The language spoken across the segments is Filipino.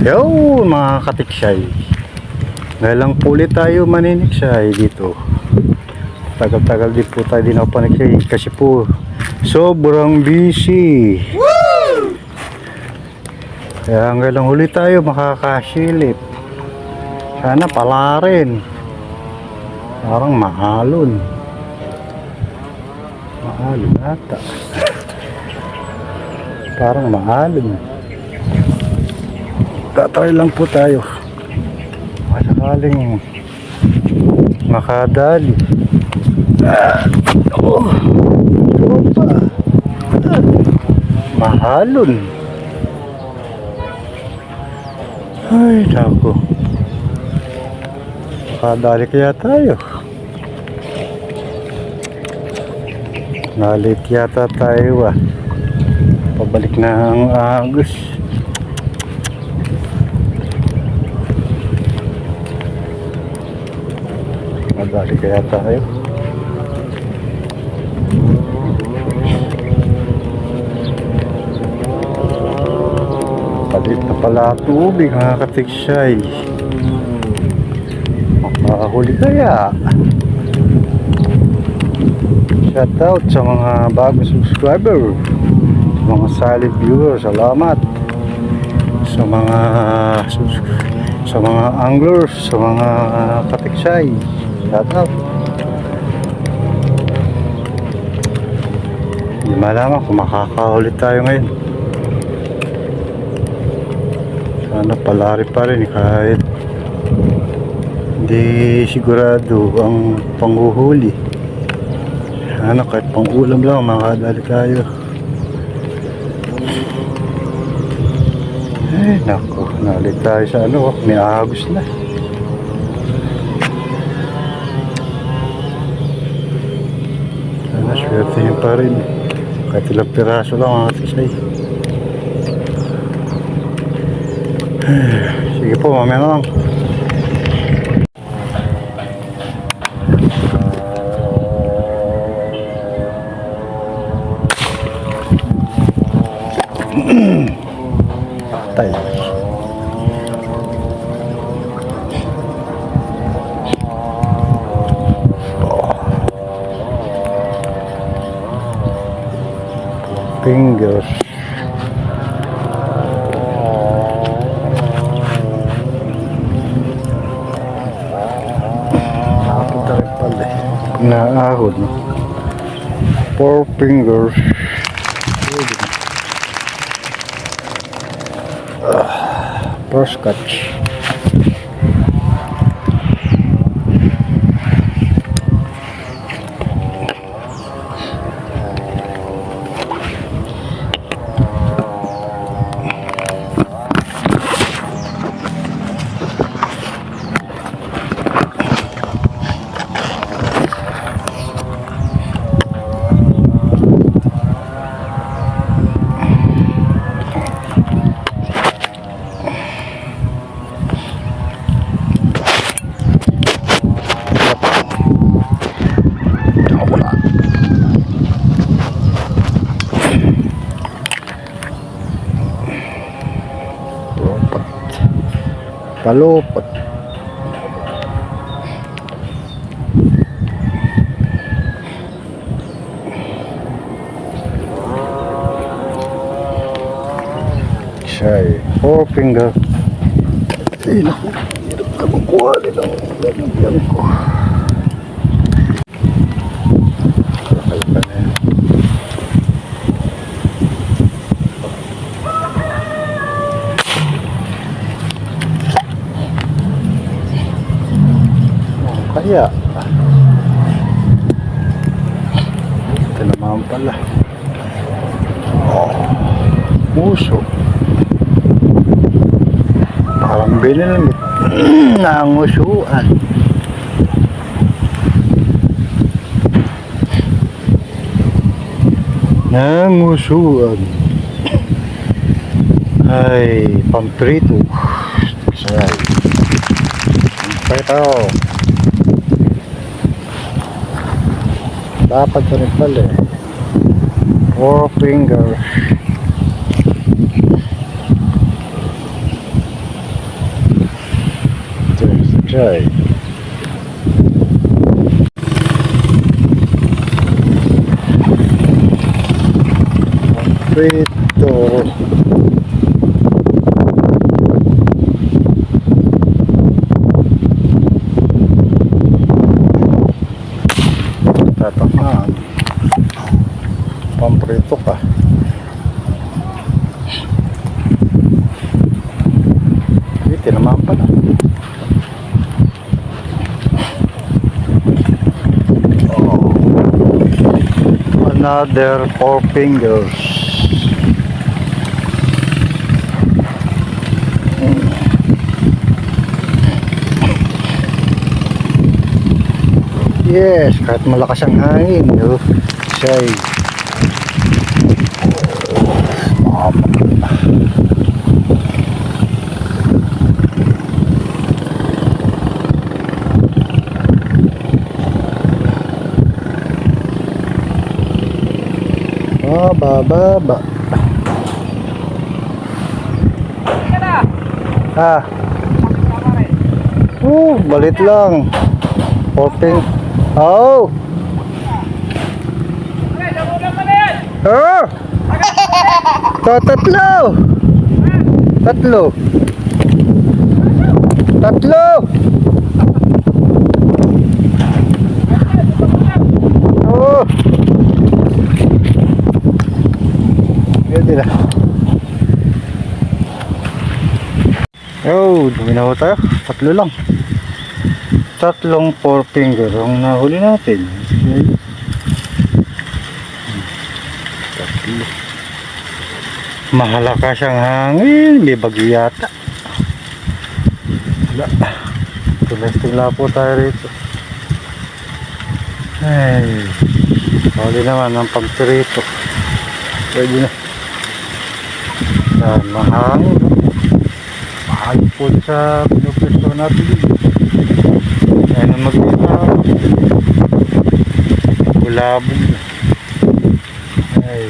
Yo mga katiksay, ngayon lang po ulit tayo maniniksay dito. Tagal-tagal din po tayo din ako paniksay kasi po sobrang busy. Kaya ngayon lang ulit tayo makakasilip. Sana pala rin. Parang mahalon. Mahalon ata. Parang mahalon. Tatry lang po tayo. Masakaling makadali. Mahalon. Ay, naku. Makadali kaya tayo. Nalit yata tayo pabalik na ang Agos. Madali kaya tayo. Palit na pala tubig mga katiksay. Makahuli kaya. Shout out sa mga bagong subscriber, mga solid viewers, salamat. Sa mga anglers, sa mga katiksay, shout out. Hindi malaman kung makakahuli tayo ngayon. Sana palari pa rin kahit hindi sigurado ang panghuhuli. Sana kahit pang ulam lang makadali tayo. Naku, nalit tayo sa may Agos na. Sana swerte yun pa rin. Kahit ilang piraso lang mga tisay. Sige po, mamaya na lang. Patay. Fingers. Nakapunta rin pala naahod, no? 4 fingers. First catch. Palupot. Shay, 4 finger. Ay, naku. Hirap na magkuha nila. Lalagyan ko. Kaya ito naman pala puso parang binilmit nangusuan. Ay pamprito say pamprito. Dapat pa rin pala 4 fingers. Siya. Prito. Tatakman. Pamprito ka. Ito naman pala. Oh. Another 4 fingers. Yes, kahit malakas ang hangin, siya ay baba. Balit lang. Hoping. Oh. Tatlo. Oh. Pwede na. Dumi na ho tayo. Tatlo lang. Tatlong 4 finger ang nahuli natin. Tatlo. Mahalakas ang hangin. May bagyo yata. Tulas-tula po tayo rito. Ay, huli naman ang pagtirito. Pwede na. Mahangin. Mahangin po sa pinupisto natin. Ayan ang mag-ilaw. Bulabog na. Ay.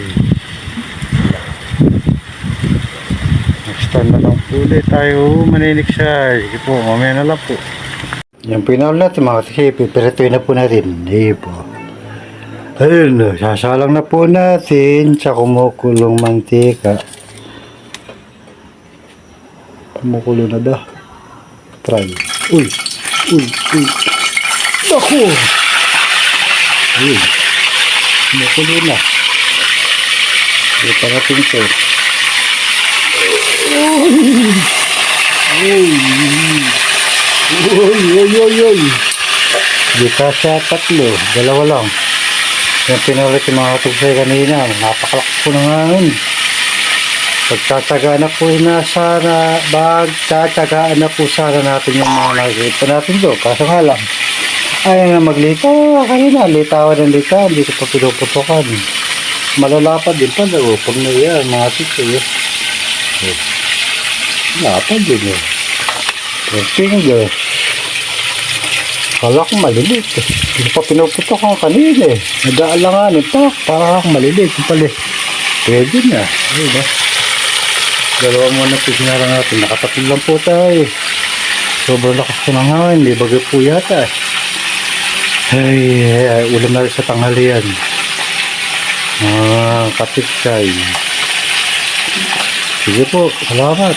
Next time na lang po ulit tayo maninig siya. Sige po, mamaya na lang po. Yung pinahol natin mga kasipi, pirituin na po natin. Hindi po. Ayun, sasalang na po natin sa kumukulong mantika. Kumukulo na ba? Try. Uy! Naku! Ayun. Kumukulo na. Ito natin ito. Uy! Di kasya tatlo. Dalawa lang. Yung pinulit yung mga katugsay kanina. Napakalakas po ng hangin. Pagtatagaan na po sana natin yung mga nakikita natin doon. Kaso nga lang, ayaw na maglitaw. Kanina, litawan ng litawan. Hindi ko pa pinuputukan. Malalapad din pala. Pag na yan, mga sito. Lapad din eh. Finger. Kala ko malilit eh. Hindi pa pinuputukan kanina eh. Nag-aalangan ito. Parang malilit. Pala. Pwede na. Ayun ba? Dalawa muna po sinara natin. Nakatapil lang po tayo. Sobrang lakas po ng hangin. May bagay po yata. Ay, ulam na rin sa tanghalian. Kapitsay. Sige po. Salamat.